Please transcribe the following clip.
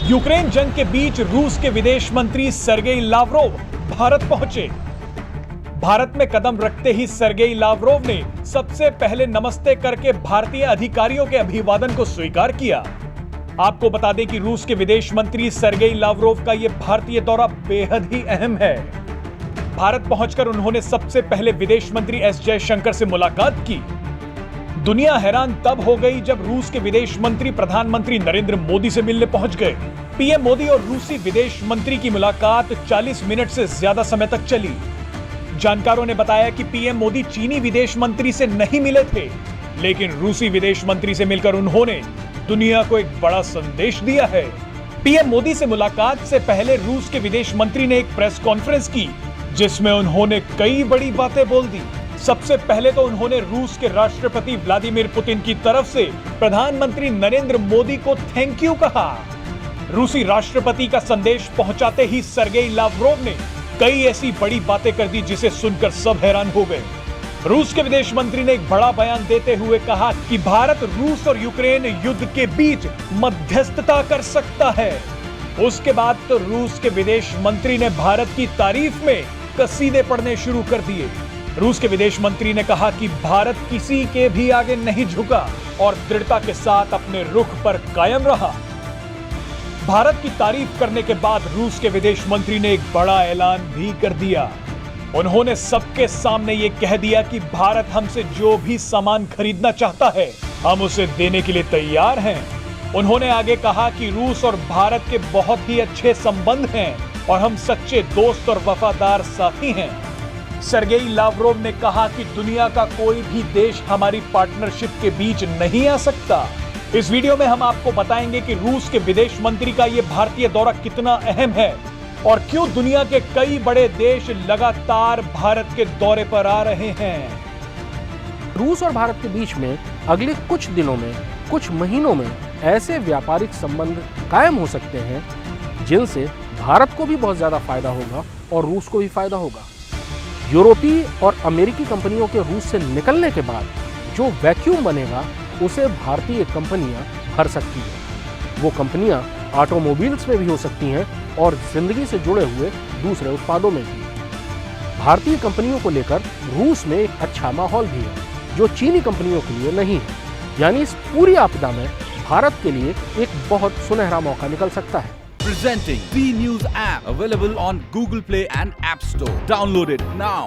Ukraine जंग के बीच रूस के विदेश मंत्री सर्गेई लावरोव भारत पहुंचे। भारत में कदम रखते ही सर्गेई लावरोव ने सबसे पहले नमस्ते करके भारतीय अधिकारियों के अभिवादन को स्वीकार किया। आपको बता दें कि रूस के विदेश मंत्री सर्गेई लावरोव का यह भारतीय दौरा बेहद ही अहम है। भारत पहुंचकर उन्होंने सबसे पहले विदेश मंत्री एस जयशंकर से मुलाकात की। दुनिया हैरान तब हो गई जब रूस के विदेश मंत्री प्रधानमंत्री नरेंद्र मोदी से मिलने पहुंच गए। पीएम मोदी और रूसी विदेश मंत्री की मुलाकात 40 मिनट से ज्यादा समय तक चली। जानकारों ने बताया कि पीएम मोदी चीनी विदेश मंत्री से नहीं मिले थे, लेकिन रूसी विदेश मंत्री से मिलकर उन्होंने दुनिया को एक बड़ा संदेश दिया है। पीएम मोदी से मुलाकात से पहले रूस के विदेश मंत्री ने एक प्रेस कॉन्फ्रेंस की, जिसमें उन्होंने कई बड़ी बातें बोल दी। सबसे पहले तो उन्होंने रूस के राष्ट्रपति व्लादिमीर पुतिन की तरफ से प्रधानमंत्री नरेंद्र मोदी को थैंक यू कहा। रूसी राष्ट्रपति का संदेश पहुंचाते ही सर्गेई लावरोव ने कई ऐसी बड़ी बातें कर दी जिसे सुनकर सब हैरान हो गए। रूस के विदेश मंत्री ने एक बड़ा बयान देते हुए कहा कि भारत रूस और यूक्रेन युद्ध के बीच मध्यस्थता कर सकता है। उसके बाद तो रूस के विदेश मंत्री ने भारत की तारीफ में कसीदे पढ़ने शुरू कर दिए। रूस के विदेश मंत्री ने कहा कि भारत किसी के भी आगे नहीं झुका और दृढ़ता के साथ अपने रुख पर कायम रहा। भारत की तारीफ करने के बाद रूस के विदेश मंत्री ने एक बड़ा ऐलान भी कर दिया। उन्होंने सबके सामने ये कह दिया कि भारत हमसे जो भी सामान खरीदना चाहता है, हम उसे देने के लिए तैयार हैं। उन्होंने आगे कहा कि रूस और भारत के बहुत ही अच्छे संबंध हैं और हम सच्चे दोस्त और वफादार साथी हैं। सर्गेई लावरोव ने कहा कि दुनिया का कोई भी देश हमारी पार्टनरशिप के बीच नहीं आ सकता। इस वीडियो में हम आपको बताएंगे कि रूस के विदेश मंत्री का यह भारतीय दौरा कितना अहम है और क्यों दुनिया के कई बड़े देश लगातार भारत के दौरे पर आ रहे हैं। रूस और भारत के बीच में अगले कुछ दिनों में, कुछ महीनों में ऐसे व्यापारिक संबंध कायम हो सकते हैं जिनसे भारत को भी बहुत ज्यादा फायदा होगा और रूस को भी फायदा होगा। यूरोपीय और अमेरिकी कंपनियों के रूस से निकलने के बाद जो वैक्यूम बनेगा उसे भारतीय कंपनियां भर सकती हैं। वो कंपनियां ऑटोमोबाइल्स में भी हो सकती हैं और जिंदगी से जुड़े हुए दूसरे उत्पादों में भी। भारतीय कंपनियों को लेकर रूस में एक अच्छा माहौल भी है, जो चीनी कंपनियों के लिए नहीं है। यानी इस पूरी आपदा में भारत के लिए एक बहुत सुनहरा मौका निकल सकता है। Presenting V News app, available on Google Play and App Store. Download it now.